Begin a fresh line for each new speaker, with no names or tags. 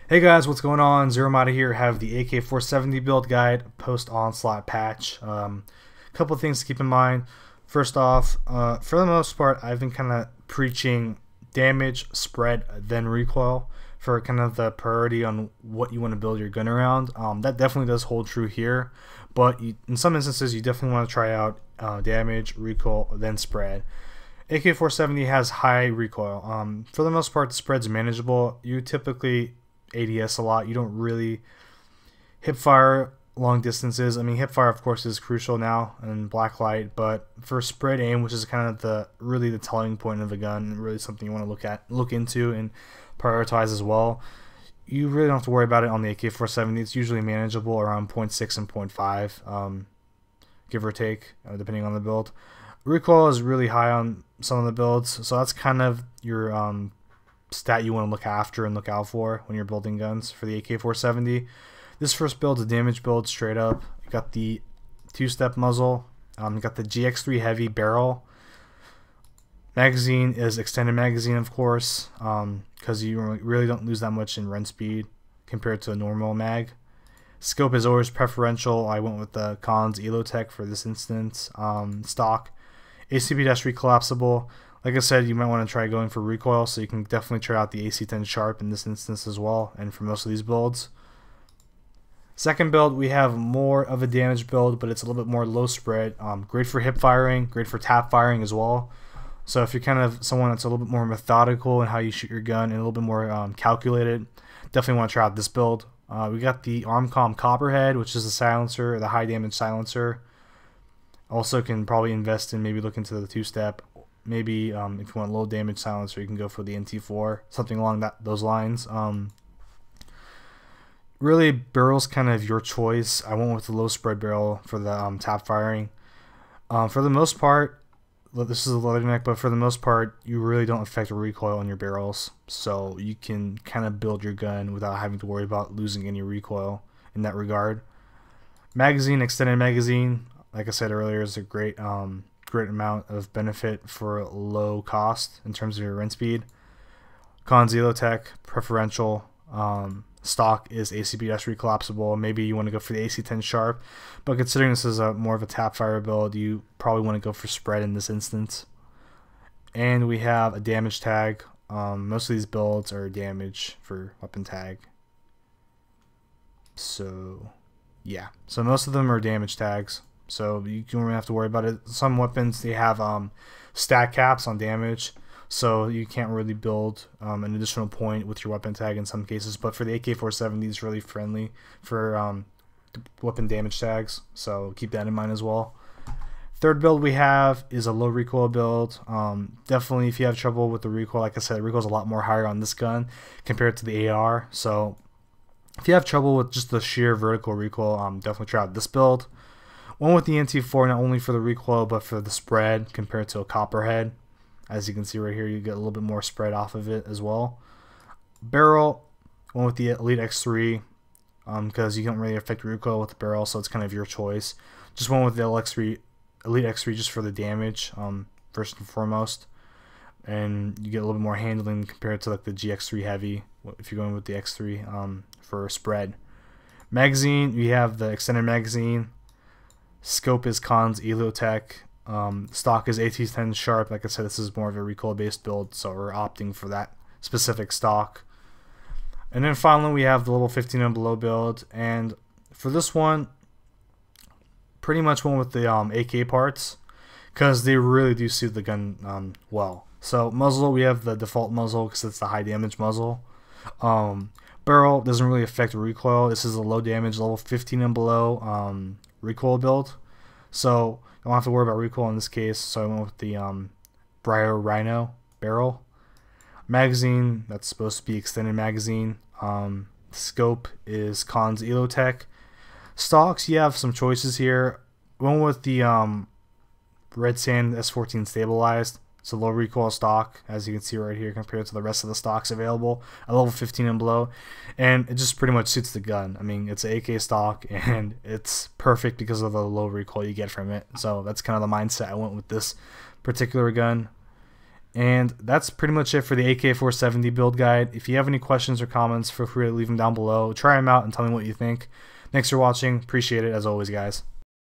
Hey guys, what's going on? ZeroArmada here. Have the AK470 build guide, post onslaught patch. Couple of things to keep in mind. First off, for the most part, I've been kind of preaching damage, spread, then recoil for kind of the priority on what you want to build your gun around. That definitely does hold true here, but in some instances, you definitely want to try out damage, recoil, then spread. AK470 has high recoil. For the most part, the spread's manageable. You typically ADS a lot. You don't really hip fire long distances. I mean, hip fire of course is crucial now in Blacklight, but for spread aim, which is kind of the telling point of the gun, really something you want to look into and prioritize as well, you really don't have to worry about it on the AK470. It's usually manageable around 0.6 and 0.5, give or take, depending on the build. Recoil is really high on some of the builds, so that's kind of your stat you want to look after and look out for when you're building guns for the AK470. This first build is a damage build straight up. You got the two-step muzzle, you got the GX3 heavy barrel. Magazine is extended magazine, of course, because you really don't lose that much in run speed compared to a normal mag. Scope is always preferential. I went with the Kahn's ELO-TECH for this instance. Stock ACP-3 collapsible. Like I said, you might want to try going for recoil, so you can definitely try out the AC-10 Sharp in this instance as well, and for most of these builds. Second build, we have more of a damage build, but it's a little bit more low spread. Great for hip firing, great for tap firing as well. So if you're kind of someone that's a little bit more methodical in how you shoot your gun and a little bit more calculated, definitely want to try out this build. We got the ArmCom Copperhead, which is the silencer, the high damage silencer. Also can probably invest in, maybe look into the two-step. Maybe if you want low damage silencer, you can go for the NT4, something along those lines. Really, barrel's kind of your choice. I went with the low spread barrel for the tap firing. For the most part, this is a Leatherneck, but for the most part, you really don't affect the recoil on your barrels, so you can kind of build your gun without having to worry about losing any recoil in that regard. Magazine, extended magazine, like I said earlier, is a great amount of benefit for low cost in terms of your run speed. Kahn's ELO-TECH, preferential. Stock is ACP-3 collapsible. Maybe you want to go for the AC-10 Sharp, but considering this is more of a tap fire build, you probably want to go for spread in this instance. And we have a damage tag. Most of these builds are damage for weapon tag. So yeah, so most of them are damage tags, so you don't really have to worry about it. Some weapons, they have stat caps on damage, so you can't really build an additional point with your weapon tag in some cases, but for the AK470 it's really friendly for weapon damage tags, so keep that in mind as well. Third build we have is a low recoil build. Definitely if you have trouble with the recoil, like I said, recoil is a lot more higher on this gun compared to the AR, so if you have trouble with just the sheer vertical recoil, definitely try out this build. One with the NT4, not only for the recoil but for the spread compared to a Copperhead. As you can see right here, you get a little bit more spread off of it as well. Barrel, one with the Elite X3, because you don't really affect recoil with the barrel, so it's kind of your choice. Just one with the Elite X3 just for the damage, first and foremost. And you get a little bit more handling compared to like the GX3 Heavy, if you're going with the X3 for spread. Magazine, we have the extended magazine. Scope is Kahn's ELO-TECH. Stock is AT-10 Sharp. Like I said, this is more of a recoil based build, so we're opting for that specific stock. And then finally we have the level 15 and below build, and for this one, pretty much went with the AK parts because they really do suit the gun well. So muzzle, we have the default muzzle because it's the high damage muzzle. Barrel doesn't really affect recoil. This is a low damage level 15 and below recoil build, so I don't have to worry about recoil in this case, so I went with the Briar Rhino barrel. Magazine, that's supposed to be extended magazine. Scope is Kahn's ELO-TECH. Stocks, you have some choices here. One with the Redsand S14 stabilized. It's a low recoil stock, as you can see right here, compared to the rest of the stocks available at level 15 and below. And it just pretty much suits the gun. I mean, it's an AK stock, and it's perfect because of the low recoil you get from it. So that's kind of the mindset I went with this particular gun. And that's pretty much it for the AK470 build guide. If you have any questions or comments, feel free to leave them down below. Try them out and tell me what you think. Thanks for watching. Appreciate it as always, guys.